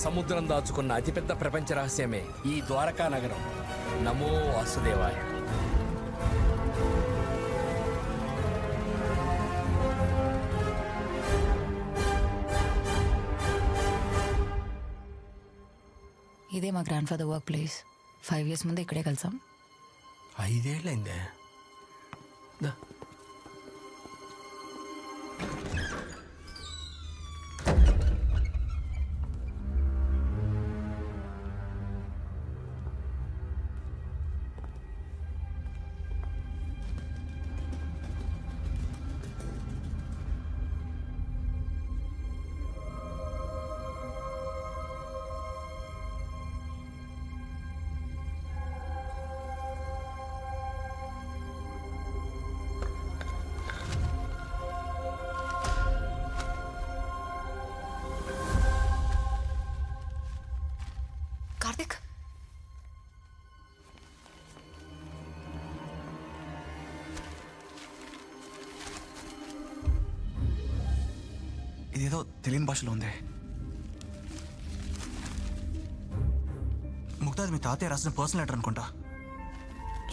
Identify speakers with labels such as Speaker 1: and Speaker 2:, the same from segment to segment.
Speaker 1: సముద్రం దాచుకున్న అతిపెద్ద ప్రపంచ రహస్యమే ఈ ద్వారకా నగరం. నమో వాసుదేవాయ.
Speaker 2: ఇదే మా grand father work place. 5 years ముందే ఇక్కడే కలిసాం.
Speaker 1: 5 ఏళ్ళైందే.
Speaker 2: కార్తిక్,
Speaker 3: ఇదేదో తెలియని భాషలో ఉంది. ముక్తాది మీ తాతయ్య రాసిన పర్సనల్ లెటర్ అనుకుంటా.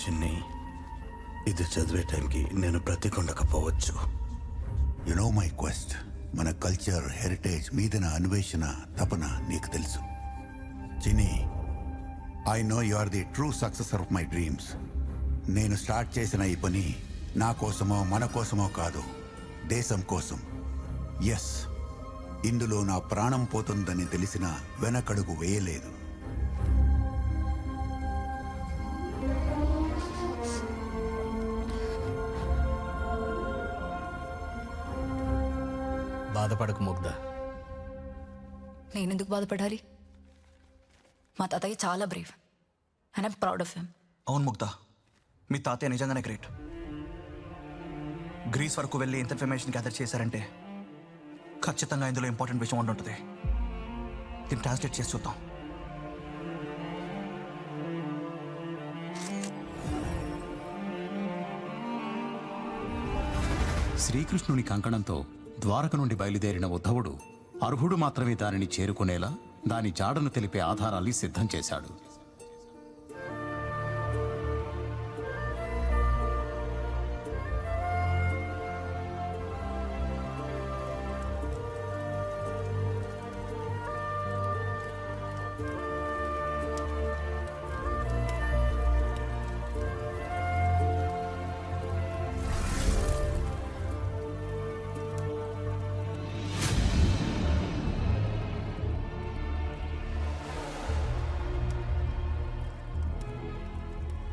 Speaker 4: చిన్ని, ఇది చదివే టైంకి నేను బ్రతికుండకపోవచ్చు. You know my quest. మన కల్చర్, హెరిటేజ్ మీద నా అన్వేషణ, తపన నీకు తెలుసు. Chinni, I know you are the true successor of my dreams. నేను స్టార్ట్ చేసిన ఈ పని నా కోసమో మన కోసమో కాదు, దేశం కోసం. ఎస్, ఇందులో నా ప్రాణం పోతుందని తెలిసిన వెనకడుగు వేయలేదు.
Speaker 1: బాధపడకు ముగ్ధ.
Speaker 2: నేనెందుకు బాధపడాలి? మా తాతయ్య చాలా Brave and I'm proud of him.
Speaker 3: అవును ముగ్ధ, మీ తాతయ్య నిజంగానే గ్రేట్. గ్రీస్ వరకు వెళ్ళి ఇంత ఇన్ఫర్మేషన్ గ్యాదర్ చేశారంటే ఖచ్చితంగా ఇందులో ఇంపార్టెంట్ విషయం ఉండి ఉంటుంది. దీన్ని ట్రాన్స్లేట్ చేసి చూద్దాం.
Speaker 5: శ్రీకృష్ణుని కంకణంతో ద్వారక నుండి బయలుదేరిన ఉద్ధవుడు అర్హుడు మాత్రమే దానిని చేరుకునేలా దాని జాడను తెలిపే ఆధారాల్ని సిద్ధం చేశాడు.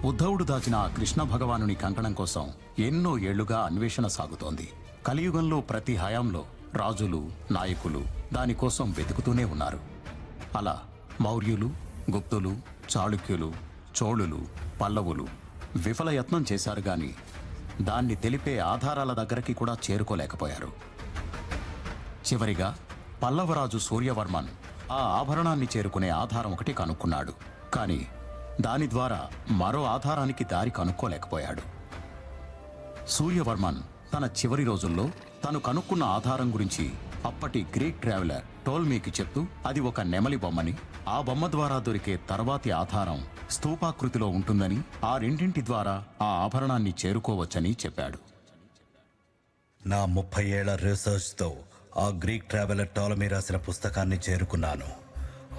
Speaker 5: ఉద్ధవుడు దాచిన ఆ కృష్ణ భగవానుని కంకణం కోసం ఎన్నో ఏళ్లుగా అన్వేషణ సాగుతోంది. కలియుగంలో ప్రతి హయాంలో రాజులు, నాయకులు దానికోసం వెతుకుతూనే ఉన్నారు. అలా మౌర్యులు, గుప్తులు, చాళుక్యులు, చోళులు, పల్లవులు విఫల యత్నం చేశారు గాని దాన్ని తెలిపే ఆధారాల దగ్గరికి కూడా చేరుకోలేకపోయారు. చివరిగా పల్లవరాజు సూర్యవర్మన్ ఆ ఆభరణాన్ని చేరుకునే ఆధారం ఒకటి కనుక్కున్నాడు. కానీ దాని ద్వారా మరో ఆధారానికి దారి కనుక్కోలేకపోయాడు. సూర్యవర్మన్ తన చివరి రోజుల్లో తను కనుక్కున్న ఆధారం గురించి అప్పటి గ్రీక్ ట్రావెలర్ టోల్మీకి చెప్తూ అది ఒక నెమలి బొమ్మని, ఆ బొమ్మ ద్వారా దొరికే తర్వాతి ఆధారం స్తూపాకృతిలో ఉంటుందని, ఆ రెండింటి ద్వారా ఆ ఆభరణాన్ని చేరుకోవచ్చని చెప్పాడు.
Speaker 4: నా 30 ఏళ్ల రీసెర్చ్తో ఆ గ్రీక్ ట్రావెలర్ టాలమీ రాసిన పుస్తకాన్ని చేరుకున్నాను.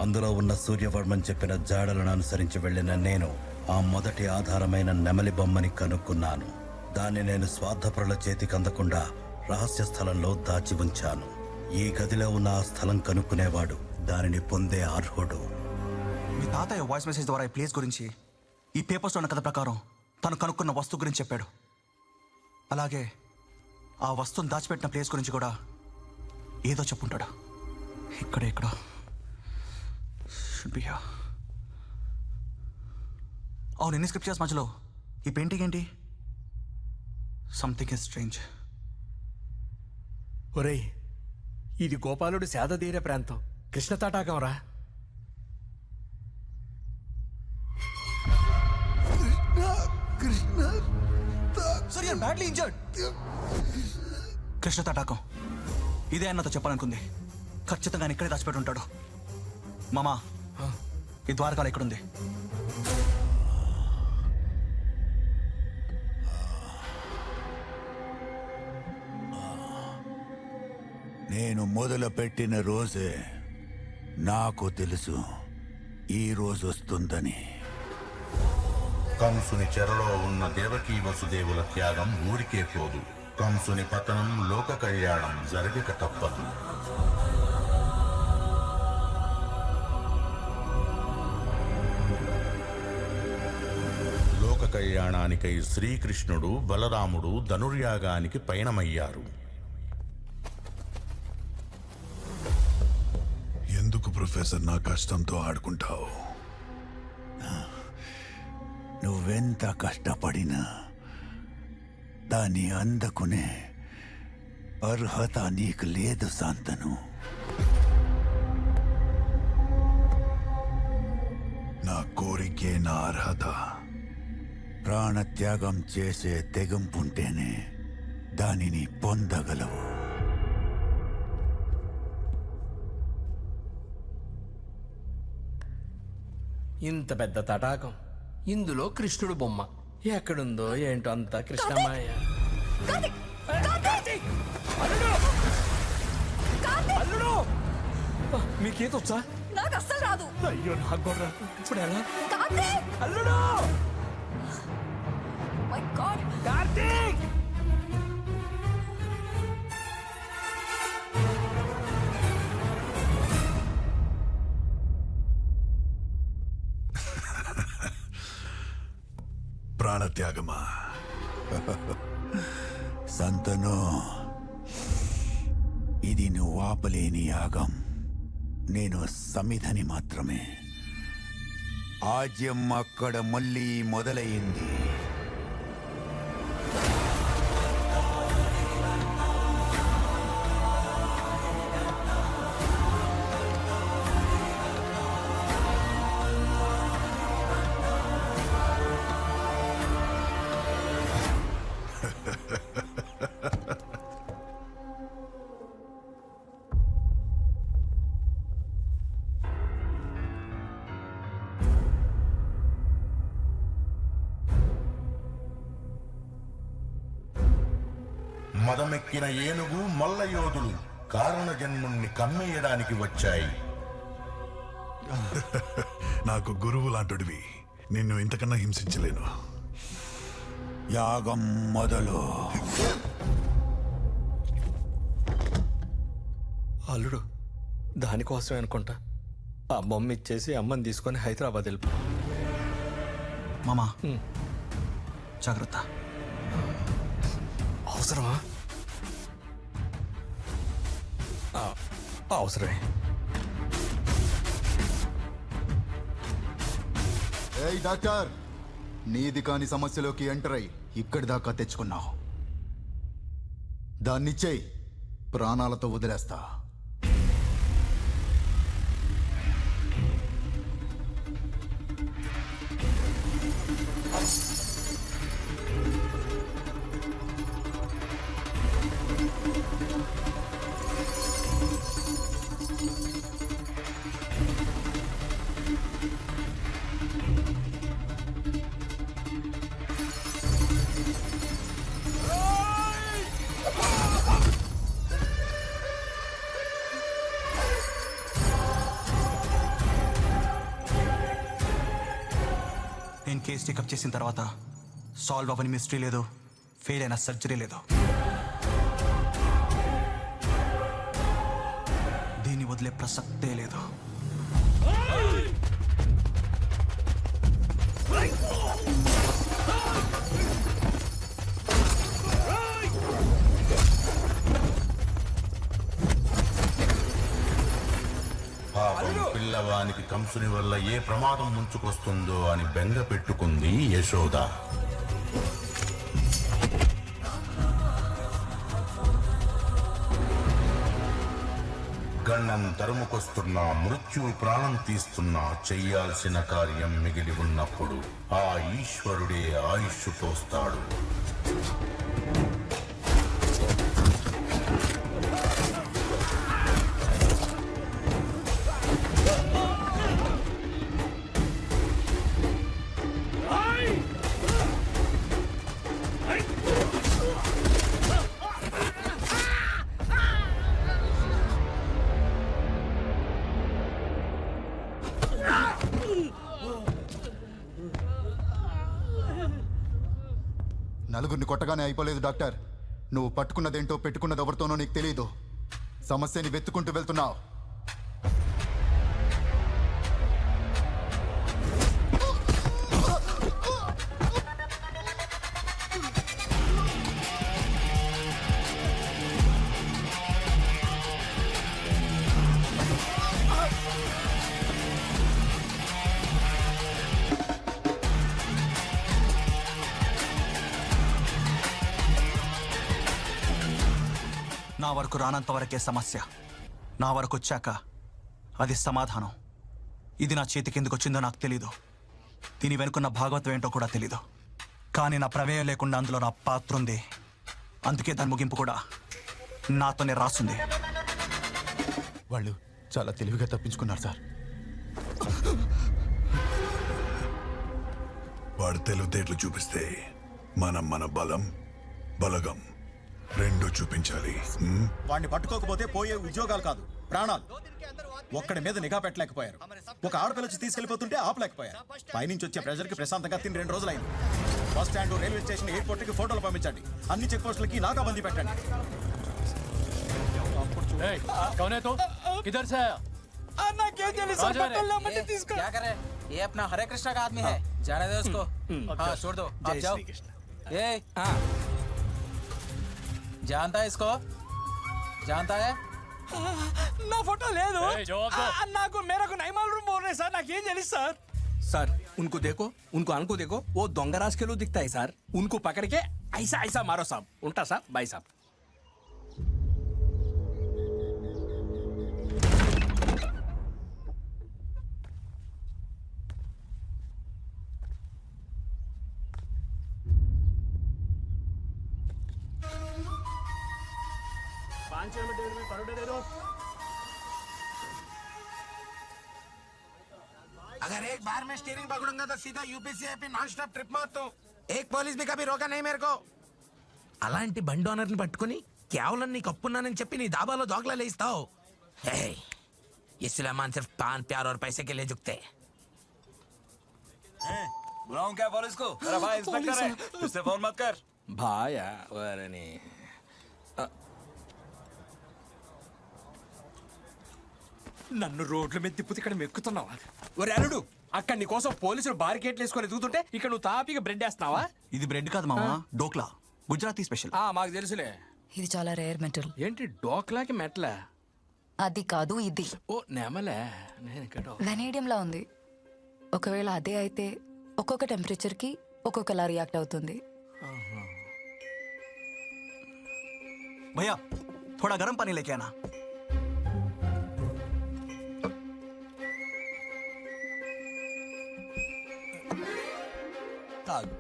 Speaker 4: అందులో ఉన్న సూర్యవర్మన్ చెప్పిన జాడలను అనుసరించి వెళ్ళిన నేను ఆ మొదటి ఆధారమైన నెమలి బొమ్మని కనుక్కున్నాను. దాన్ని నేను స్వార్థపరుల చేతికి అందకుండా రహస్య స్థలంలో దాచి ఉంచాను. ఈ గదిలో ఉన్న ఆ స్థలం కనుక్కునేవాడు దానిని పొందే అర్హుడు.
Speaker 3: మీ తాతయ్య వాయిస్ మెసేజ్ ద్వారా ఈ ప్లేస్ గురించి, ఈ పేపర్స్లో ఉన్న కథ ప్రకారం తను కనుక్కున్న వస్తువు గురించి చెప్పాడు. అలాగే ఆ వస్తువును దాచిపెట్టిన ప్లేస్ గురించి కూడా ఏదో చెప్పుంటాడు. ఇక్కడ అవును, ఎన్ని స్క్రిప్చర్స్ మధ్యలో ఈ పెయింటింగ్ ఏంటి? Something is strange.
Speaker 1: ఒరేయ్, ఇది గోపాలుడు సేదతీరే ప్రాంతం, కృష్ణ తటాకం రా.
Speaker 3: Badly injured. కృష్ణ తటాకం ఇదే అన్నతో చెప్పాలనుకుంది. ఖచ్చితంగా ఇక్కడే దాచిపెట్టి ఉంటాడు. మామా ఈ ద్వారకాలు ఎక్కడుంది?
Speaker 4: నేను మొదలుపెట్టిన రోజే నాకు తెలుసు ఈ రోజు వస్తుందని.
Speaker 6: కంసుని చెరలో ఉన్న దేవకీ వసుదేవుల త్యాగం ఊరికే పోదు. కంసుని పతనం లోక కళ్యాణం జరగక తప్పదు. లోక కళ్యాణానికై శ్రీకృష్ణుడు బలరాముడు ధనుర్యాగానికి పయనమయ్యారు.
Speaker 7: ఎందుకు ప్రొఫెసర్ నా కష్టంతో ఆడుకుంటావు?
Speaker 4: నువ్వెంత కష్టపడినా దాన్ని అందుకునే అర్హత నీకు లేదు శాంతను.
Speaker 7: నా కోరికే నా అర్హత.
Speaker 4: ప్రాణత్యాగం చేసే తెగింపుంటేనే దానిని పొందగలవు.
Speaker 1: ఇంత పెద్ద తటాకం, ఇందులో కృష్ణుడు బొమ్మ ఎక్కడుందో ఏంటో అంతా కృష్ణమాయ. అల్లుడు మీకేతొచ్చా?
Speaker 2: నాకు అస్సలు రాదు.
Speaker 1: అయ్యో నాకు కూడా రాదు. ఇప్పుడు ఎలా?
Speaker 2: కార్తీక్!
Speaker 1: అల్లుడు
Speaker 2: మై గాడ్!
Speaker 1: కార్తీక్
Speaker 7: ప్రాణత్యాగమా?
Speaker 4: సంతను, ఇది నువ్వు ఆపలేని యాగం. నేను సమిధని మాత్రమే. ఆజ్యం అక్కడ మళ్ళీ మొదలైంది.
Speaker 6: మదమెక్కిన ఏనుగు మల్ల యోధులు కారణ జన్ముణ్ణి కమ్మేయడానికి వచ్చాయి.
Speaker 7: నాకు గురువు లాంటివి. నిన్ను ఇంతకన్నా హింసించలేను.
Speaker 4: యాగం మొదలు.
Speaker 1: అల్లుడు దానికోసమే అనుకుంటా ఆ బొమ్మ ఇచ్చేసి అమ్మని తీసుకొని హైదరాబాద్ వెళ్ళిపో.
Speaker 3: మామా జాగ్రత్త.
Speaker 1: అవసరమా? అవసరమే.
Speaker 8: ఏయ్ డాక్టర్, నీది కాని సమస్యలోకి ఎంటర్ అయి ఇక్కడి దాకా తెచ్చుకున్నావు. దాన్నిచ్చేయి, ప్రాణాలతో వదిలేస్తా.
Speaker 3: నేను కేసు టేకప్ చేసిన తర్వాత సాల్వ్ అవ్వని మిస్టరీ లేదు, ఫెయిల్ అయిన సర్జరీ లేదు. దీన్ని వదిలే ప్రసక్తే లేదు.
Speaker 6: పాపం పిల్లవానికి కంసుని వల్ల ఏ ప్రమాదం ముంచుకొస్తుందో అని బెంగ పెట్టుకుంది యశోద. గండం తరుముకొస్తున్నా, మృత్యువు ప్రాణం తీస్తున్నా, చెయ్యాల్సిన కార్యం మిగిలి ఉన్నప్పుడు ఆ ఈశ్వరుడే ఆయుష్ పోస్తాడు.
Speaker 8: నలుగురిని కొట్టగానే అయిపోలేదు డాక్టర్. నువ్వు పట్టుకున్నదేంటో పెట్టుకున్నది ఎవరితోనో నీకు తెలీదు. సమస్యని వెతుకుంటూ వెళ్తున్నావు.
Speaker 3: నా వరకు రానంత వరకే సమస్య, నా వరకు వచ్చాక అది సమాధానం. ఇది నా చేతికి ఎందుకు వచ్చిందో నాకు తెలీదు. దీని వెనుకున్న భాగవతం ఏంటో కూడా తెలీదు. కానీ నా ప్రమేయం లేకుండా అందులో నా పాత్ర ఉంది. అందుకే దాని ముగింపు కూడా నాతోనే రాస్తుంది.
Speaker 8: వాళ్ళు చాలా తెలివిగా తప్పించుకున్నారు సార్.
Speaker 7: వాడు తెలివితేటలు చూపిస్తే మనం మన బలగం రెండు చూపించాలి.
Speaker 9: వాడిని పట్టుకోకపోతే పోయే ఉద్యోగాలు కాదు, ప్రాణాలు. ఒక్కడి మీద నిఘా పెట్టలేకపోయారు. ఒక ఆడపిల్ల వచ్చి తీసుకెళ్లిపోతుంటే ఆపలేకపోయారు. పైనుంచి వచ్చే ప్రజలకి ప్రశాంతంగా తిని 2 రోజులైంది. Bus stand, railway station, airport కి ఫోటోలు పంపించండి. అన్ని చెక్ పోస్టులకి నాకాబందీ పెట్టండి.
Speaker 10: क्या करे? ये अपना हरे कृष्णा का आदमी है, जाने दो उसको। हाँ, छोड़ दो, आप जाओ। ये जानता है इसको? जानता है?
Speaker 1: నా ఫోటో లేదు. నాకు మేరకు నైమాల్ బోల్ రే సార్, నాకేం తెలుసు సార్. सर उनको देखो, उनको अनको देखो, वो दोंगराज के लोग दिखता है सर. उनको पकड़ के ऐसा ऐसा मारो साहब. उल्टा साहब, भाई साहब.
Speaker 11: अगर एक बार मैं स्टीयरिंग पकड़ूंगा तो सीधा यूपीसीआईपी नॉन स्टॉप ट्रिप मार दूं. एक पुलिस भी कभी रोका नहीं मेरे को. అలాంటి బండి ఓనర్ని పట్టుకుని కేవలం నీకు అప్పున్నానని చెప్పి నీ దాబాలో దోగలా లేస్తావు. इस्लामान सिर्फ पान प्यार और पैसे के लिए झुकते.
Speaker 9: बुलाऊं क्या पुलिस को? मेरा भाई इंस्पेक्टर है, उससे फोन मत कर.
Speaker 1: भाया वरनी నన్ను రోడ్ల మీద తిప్పుతే ఇక్కడ మెక్కుతున్నావా? ఒరే అల్లుడు, అక్కడ నీ కోసం పోలీసులు బారికేట్లు వేసుకొని ఎదుగుతుంటే ఇక్కడ నువ్వు తాపిగా బ్రెడ్ వేస్తున్నావా?
Speaker 3: ఇది బ్రెడ్ కాదు మామ, డోక్లా, గుజరాతీ స్పెషల్.
Speaker 1: మాకు తెలుసులే.
Speaker 2: ఇది చాలా రేర్ మెటల్.
Speaker 1: ఏంటి డోక్లాకి మెట్లా?
Speaker 2: అది కాదు, ఇది.
Speaker 1: ఓ నెమలే. నేను ఇక్కడ
Speaker 2: వెనేడియంలా ఉంది. ఒకవేళ అదే అయితే ఒక్కొక్క టెంపరేచర్కి ఒక్కొక్కలా రియాక్ట్ అవుతుంది.
Speaker 3: భయ్యా थोड़ा गरम पानी लेके आना.
Speaker 1: తాగు.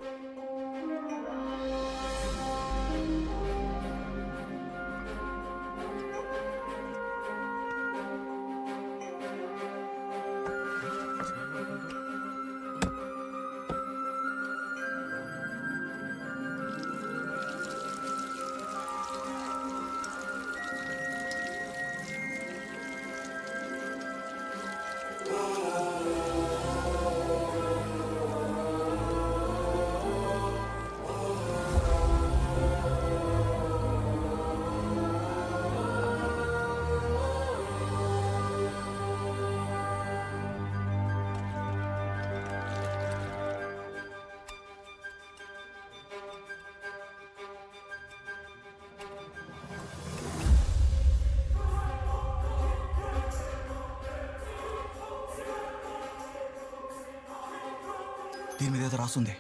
Speaker 3: దీని మీద ఏదో రాస్తుంది.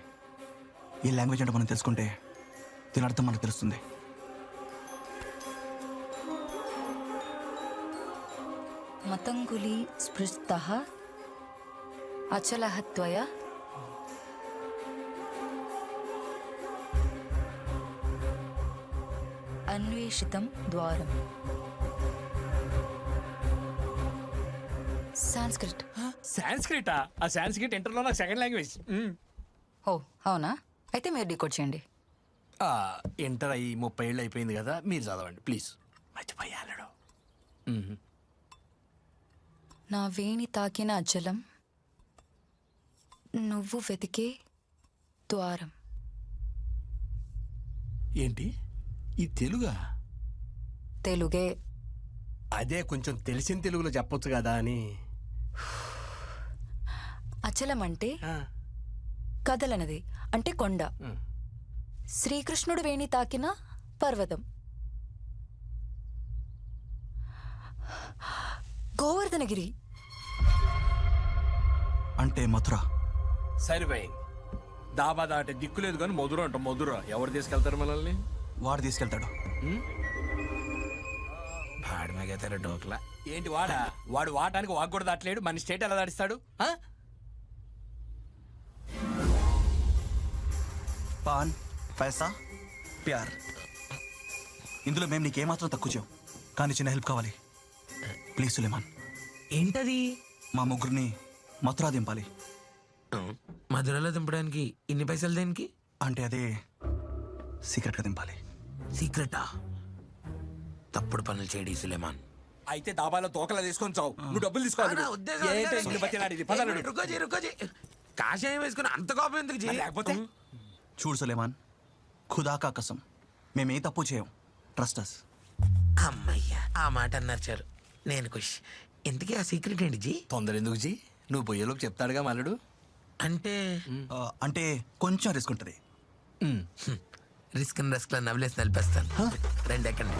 Speaker 3: ఈ లాంగ్వేజ్ అంటే మనం తెలుసుకుంటే దీని అర్థం మనకు తెలుస్తుంది.
Speaker 2: మతంగులి స్పృష్టః అచలః త్వయా అన్వేషితం ద్వారం. సాంస్క్రిట్.
Speaker 1: సాంస్క్రిటా? ఆ సాంస్క్రిట్ ఇంటర్లో నాకు సెకండ్ లాంగ్వేజ్.
Speaker 2: ఓ అవునా? అయితే మీరు డీకోడ్ చేయండి.
Speaker 1: ఇంటర్ అయ్యి 30 ఏళ్ళు అయిపోయింది కదా, మీరు చదవండి ప్లీజ్. మర్చిపోయాడు.
Speaker 2: నా వేణి తాకిన అజలం, నువ్వు వెతికే ద్వారం.
Speaker 1: ఏంటి ఈ తెలుగా?
Speaker 2: తెలుగే.
Speaker 1: అదే కొంచెం తెలిసిన తెలుగులో చెప్పొచ్చు కదా అని.
Speaker 2: అచలం అంటే
Speaker 1: ఆ,
Speaker 2: కదలనది అంటే కొండ.
Speaker 1: ఉమ్.
Speaker 2: శ్రీకృష్ణుడు వేణి తాకిన పర్వతం. గోవర్ధనగిరి
Speaker 3: అంటే మథుర.
Speaker 1: సరిపోయింది. దాబా దాటే దిక్కులేదు కానీ మధుర అంట. మధుర ఎవరు తీసుకెళ్తారు మనల్ని?
Speaker 3: వాడు తీసుకెళ్తాడు.
Speaker 11: भाड़ में गया तेरा ढोकला.
Speaker 1: ఏంటి వాడా? వాడు వాటానికి వాకు కూడా దాటలేడు. మన స్టేట్ ఎలా దాటిస్తాడు? ఆ?
Speaker 3: పాన్ పైసా ప్యార్, ఇందులో మేము నీకేమాత్రం తక్కువ చేయం. కానీ చిన్న హెల్ప్ కావాలి ప్లీజ్ సులేమాన్.
Speaker 11: ఏంటది?
Speaker 3: మా ముగ్గురిని మథురా దింపాలి.
Speaker 11: మధురలో దింపడానికి ఇన్ని పైసలు దేనికి?
Speaker 3: అంటే అదే సీక్రెట్గా దింపాలి.
Speaker 11: సీక్రెటా? తప్పుడు పనులు చేయడి సులేమాన్.
Speaker 1: అయితే దాబాలో తోకలా తీసుకొని చావు. నువ్వు డబ్బులు తీసుకోవాలి.
Speaker 11: నా ఉద్దేశం అది
Speaker 1: ఏంటో
Speaker 11: కాదు.
Speaker 1: ఇల్లు బతిలాడేది. పదలుడు.
Speaker 11: రుకోజీ కాషాయం వేసుకుని అంత కోపం ఎందుకు జీ?
Speaker 1: లేకపోతే
Speaker 3: చూడు సులేమాన్, ఖుదా కా కసం మేమే తప్పు చేయం. Trust us.
Speaker 11: అమ్మయ్యా, ఆ మాట అన్నారు చాలు. నేను ఖుష్. ఇంతకీ ఆ సీక్రెట్ ఏంటి జీ?
Speaker 1: తొందర ఎందుకు జీ? నువ్వు పోయేలోపు చెప్తాడుగా మల్లుడు.
Speaker 11: అంటే
Speaker 3: అంటే కొంచెం రిస్క్ ఉంటుంది.
Speaker 11: రిస్క్ లో నవ్వులేసి నలిపేస్తాను. రెండు ఎక్కండి.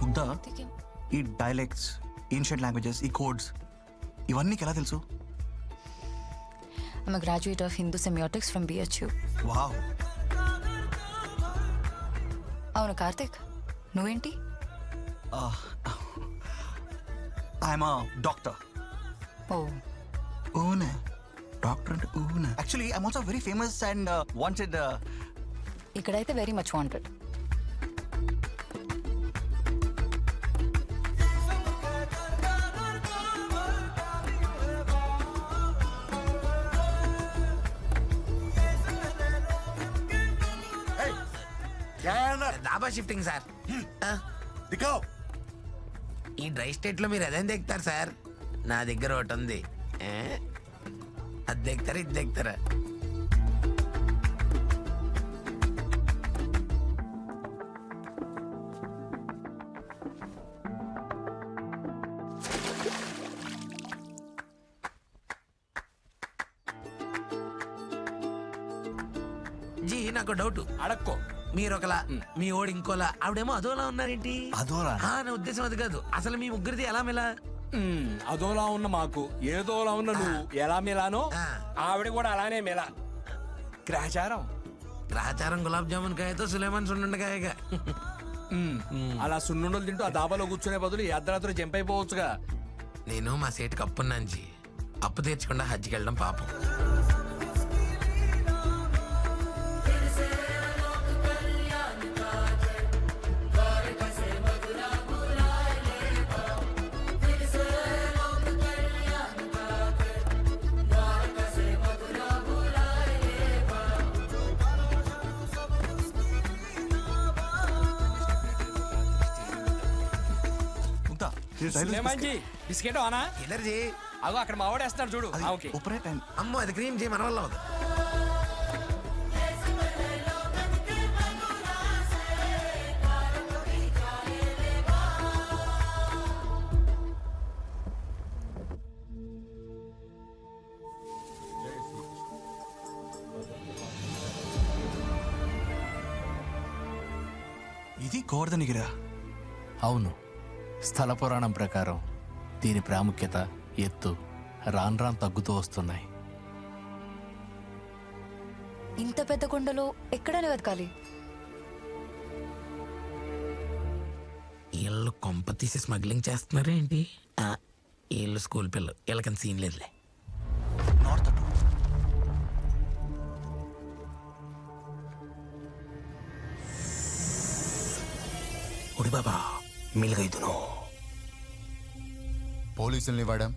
Speaker 3: ముగ్ధా, ఈ డైలెక్ట్స్, ఏన్షియంట్ లాంగ్వేజెస్, ఈ కోడ్స్ ఇవన్నీ నీకు ఎలా తెలుసు?
Speaker 2: I'm a graduate of Hindu Semiotics from BHU.
Speaker 3: Wow.
Speaker 2: అవును కార్తిక్, నువ్వేంటి?
Speaker 3: I'm doctor.
Speaker 2: ఓ,
Speaker 3: ఓనే డాక్టర్ అంటే ఓనే. Actually I'm also very famous and wanted.
Speaker 2: ఇక్కడైతే very much wanted.
Speaker 11: Dhaba shifting sir. ఈ డ్రై స్టేట్ లో మీరు అదేం దిగుతారు సార్? నా దగ్గర ఒకటి ఉంది. అది దిగుతారా, ఇది దిగుతారా? జీ నాకు డౌట్.
Speaker 1: అడక్కో.
Speaker 11: మీరు ఒకలా, మీ ఓడి ఇంకోలా, ఆవిడేమో అదోలా ఉన్నారేంటి?
Speaker 3: అదోలా?
Speaker 11: నా ఉద్దేశం అది కాదు. అసలు మీ ముగ్గురిది ఎలా మెలా?
Speaker 1: అదోలా ఉన్న మాకు, ఏదోలా ఉన్న నువ్వు ఎలా మెలానో ఆవిడ కూడా అలానే మెలా. గ్రహచారం.
Speaker 11: గ్రహచారం గులాబ్ జామున్ కాయతో సులేమాన్ సున్నుండకాయగా.
Speaker 1: అలా సున్నుండలు తింటూ ఆ దాబాలో కూర్చునే బదులు ఈ అర్ధరాత్రి జంప్ అయిపోవచ్చుగా.
Speaker 11: నేను మా సేటుకి అప్పున్నాను జీ. అప్పు తీర్చకుండా హజ్కి వెళ్ళడం పాపం.
Speaker 3: ముగ్ధా,
Speaker 1: సులేమాన్ జీ బిస్కెట్ ఆనా?
Speaker 11: ఎనర్జీ.
Speaker 1: అగో అక్కడ మా వాడేస్తున్నాడు చూడు. ఓకే.
Speaker 3: ఉప్పరే టైం.
Speaker 11: అమ్మో, అది క్రీమ్ జీ, మన వల్ల అవుతుంది.
Speaker 3: ఇది గోవర్ధనగిరా?
Speaker 1: అవును. స్థల పురాణం ప్రకారం దీని ప్రాముఖ్యత, ఎత్తు రాను రాను తగ్గుతూ వస్తున్నాయి.
Speaker 2: ఇంత పెద్ద కొండలో ఎక్కడైనా వెతకాలి.
Speaker 11: వీళ్ళు కొంప తీసి స్మగ్లింగ్ చేస్తున్నారా ఏంటి? వీళ్ళు స్కూల్ పిల్లలు, వీళ్ళకని సీన్ లేదులే.
Speaker 3: నార్త్ అటు.
Speaker 11: ఒడి బాబా, మిల్గైదును.
Speaker 8: పోలీసుల్ని వాడాం,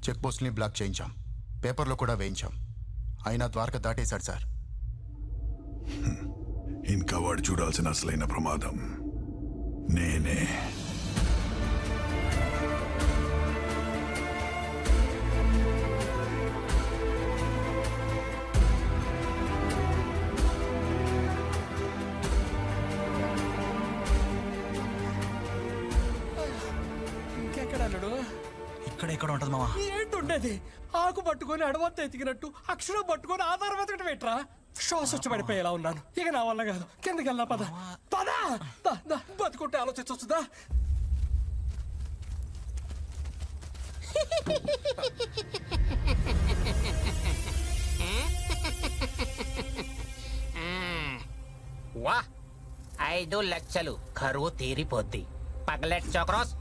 Speaker 8: చెక్ పోస్ట్ని బ్లాక్ చేయించాం, పేపర్లో కూడా వేయించాం. అయినా ద్వారక దాటేశాడు సార్.
Speaker 7: ఇంకా వాడు చూడాల్సిన అసలైన ప్రమాదం నేనే.
Speaker 1: ఇంకెక్కడ అల్లుడు?
Speaker 3: ఇక్కడ ఎక్కడ ఉంటుంది మావా?
Speaker 1: ఏంటుండేది? ఆకు పట్టుకొని అడవంతా ఎతికినట్టు అక్షరం పట్టుకొని ఆధారం ఎతకటం పెట్టరా? శ్వాస వచ్చి పడిపోయేలా ఉన్నాను. ఇక నా వల్ల కాదు. కిందకి వెళ్ళా పద పద. దా, దా, బతుకుంటే ఆలోచించొచ్చుదా?
Speaker 10: వాహ్ 5 లక్షలు కరువు తీరిపోద్ది. పగలెట్ చక్రాస్